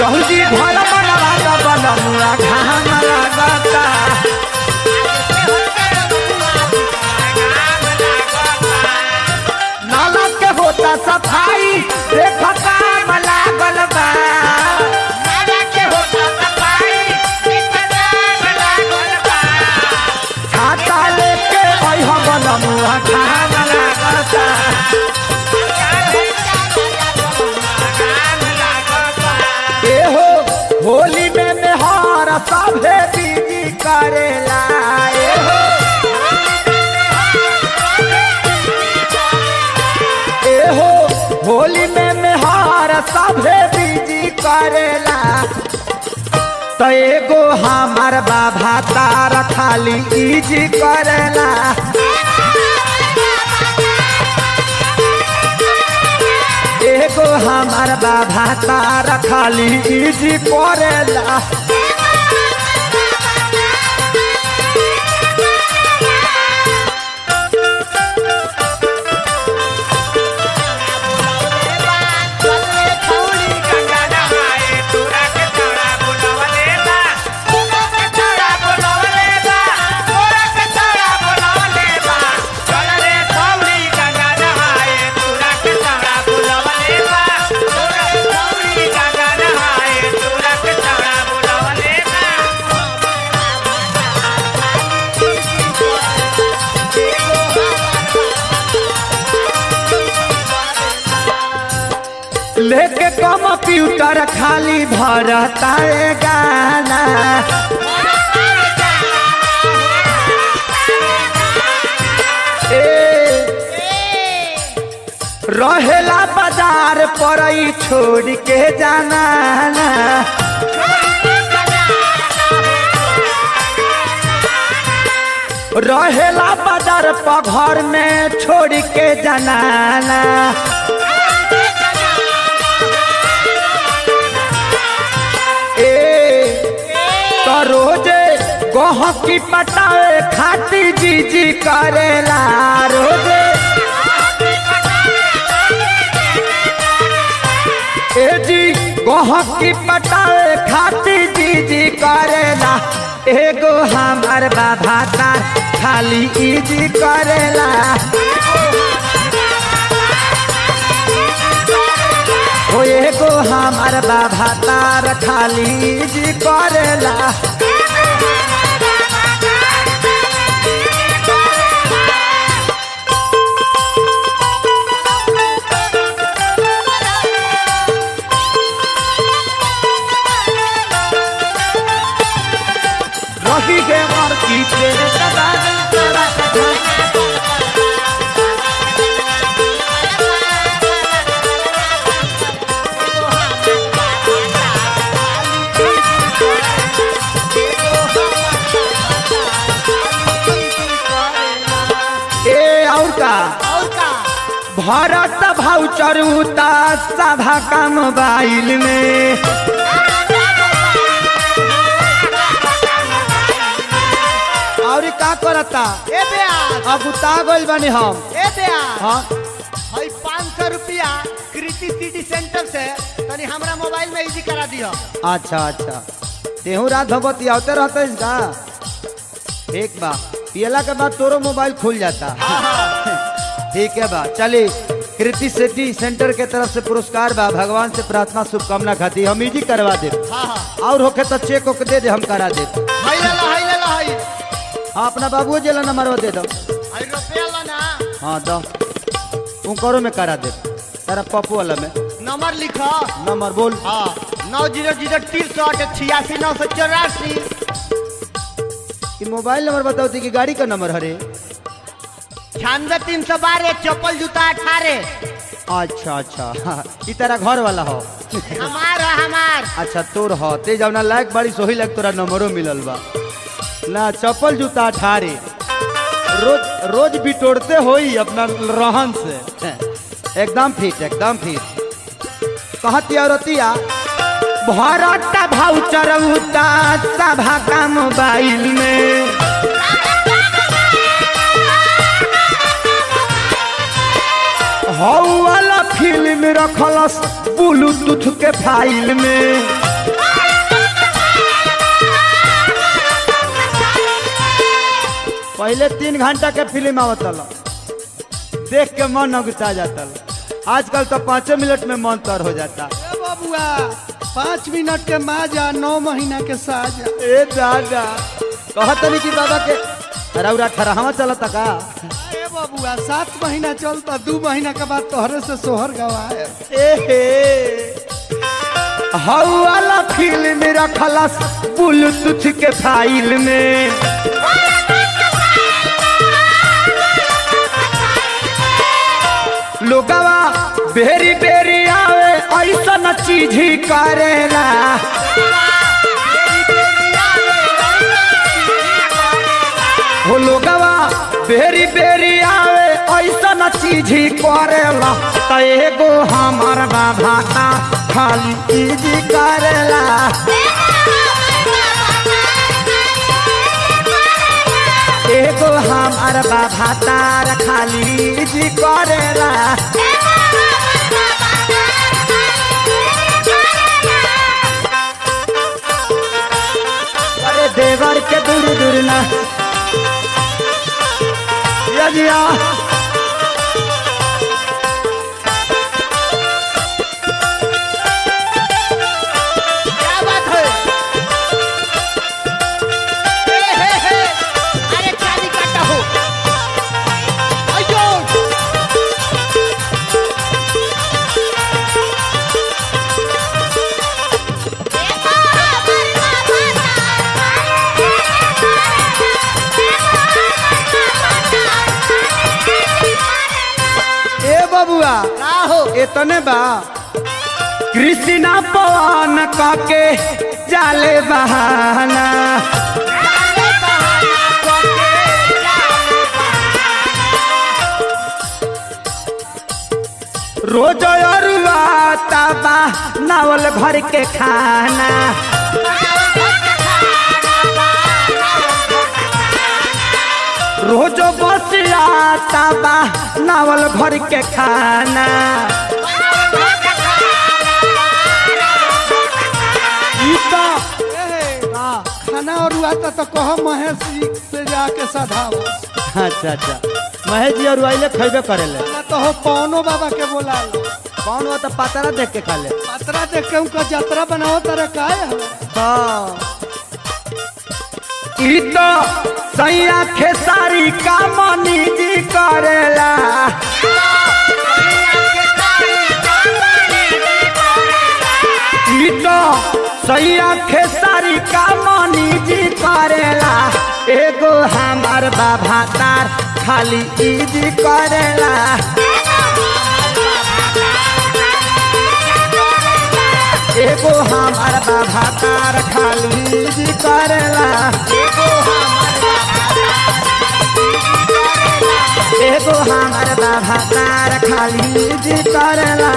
जल्दी घर बनवा द बलमुआ घाम लागता नाला के होता सफाई देख काम लागल बा छाता लेके अइह बलमुआ घाम लागता एहो होली में मेहर सभे बीजी करेला एहो होली में मेहर सभे बीजी करेला तो एगो हमार बाबा तार खाली इजी करेला एगो हमार बाबा तार खाली इजी करेला लेके कंप्यूटर खाली भरता है गाना रहेला बाजार पर छोड़ के जाना रहेला बाजार पर घर में छोड़ के जाना रोजे गहकी पटाए खाती जीजी करेला रोजे ए जी गहकी पटाए खाती जीजी करेला एगो हमार बाबा तार खाली इजी करेला ओ एगो हमार बाबा तार खाली इजी करेला रही गे और की तेरे भरत भाउचर उता सभा का मोबाइल में और का करता ए ब्याज अब उता गइल बानी हम ए ब्याज हां भाई 500 रुपया कृति सिटी सेंटर से तनी हमरा मोबाइल में इजी करा दियो। अच्छा अच्छा तेहू रात भगवती आवते रहते इसका एक बा पियला के बाद तोरो मोबाइल खुल जाता ठीक है बा चलिए कृति सिटी सेंटर के तरफ से पुरस्कार बा भगवान से प्रार्थना शुभकामना खाती हम इजी करवा दे और होके तो चेक ओके दे हम करा दे अपना बाबू जेला नंबर दे दो हाँ दो तू करो में करा दे तेरा पप्पू वाला में नंबर लिखो नंबर बोल 9006389984 मोबाइल नंबर बताओ थी कि गाड़ी का नंबर हरे 96 चप्पल जूता 18। अच्छा अच्छा ई तेरा घर वाला हो हमार अच्छा तोर हो ते जब ना लायक बड़ी सोही लग तोरा नंबरों मिलल बा ना चप्पल जूता 18 रोज बिटोड़ते होई अपना रहन से एकदम फिट कहती औरतिया भरत भाउचर उता सभा का मोबाइल में हौ वाला फिल्म रखलस ब्लूटूथ के फाइल में। पहले 3 घंटा के फिल्म आवतल, देख के मन अगुता जाता। आजकल तो 5 मिनट में मन तर हो जाता। ए बबुआ 5 मिनट के माजा 9 महीना के साजा। ए दादा कहत नहीं कि बाबा के रौरा ठरहवा चलता का। ए बबुआ 7 महीना चलता, 2 महीना के बाद तोहरे से सोहर गवाए। हऊ वाला फिल्म रखलस ब्लूटूथ के फाइल में। लोगवा बेरी बेरी आवे ऐसा चीज ही करेला। हो लोगवा बेरी बेरी आवे ऐसा चीज ही करेला। त एगो हमार बाबा का खाली चीज करेला। एगो हमार बाबा तार खाली जी करेला। अरे देवर के दूर दूर ना यजिया। क्या बात है? अरे चाली काटा हो। अयो ए बबुआ राहो इतने बा कृष्णा पवन काके जाले बहाना। रोज अरुआ तबा नावल भर के खाना। रोज बसिया तबा नावल भर के खाना। ई तो खाना और आता तो कहो महेश जी से जाके सधाओ। अच्छा महेश जी और आइले खैबे करेले। ना तो हो पवनो बाबा के बोला कौन हो तो पतरा देख के खा ले। पतरा देख के उनका यात्रा बनाओ तरह का है। ई तो सैया खेसारी का मनी जी करेला। ई तो सैया खेसारी का मनी जी करेला। एगो हमार बाबा तार खाली ई जी करेला। एगो हमार बाबा तार खाली ई जी करेला। एगो हमार बाबा तार खाली जी करेला।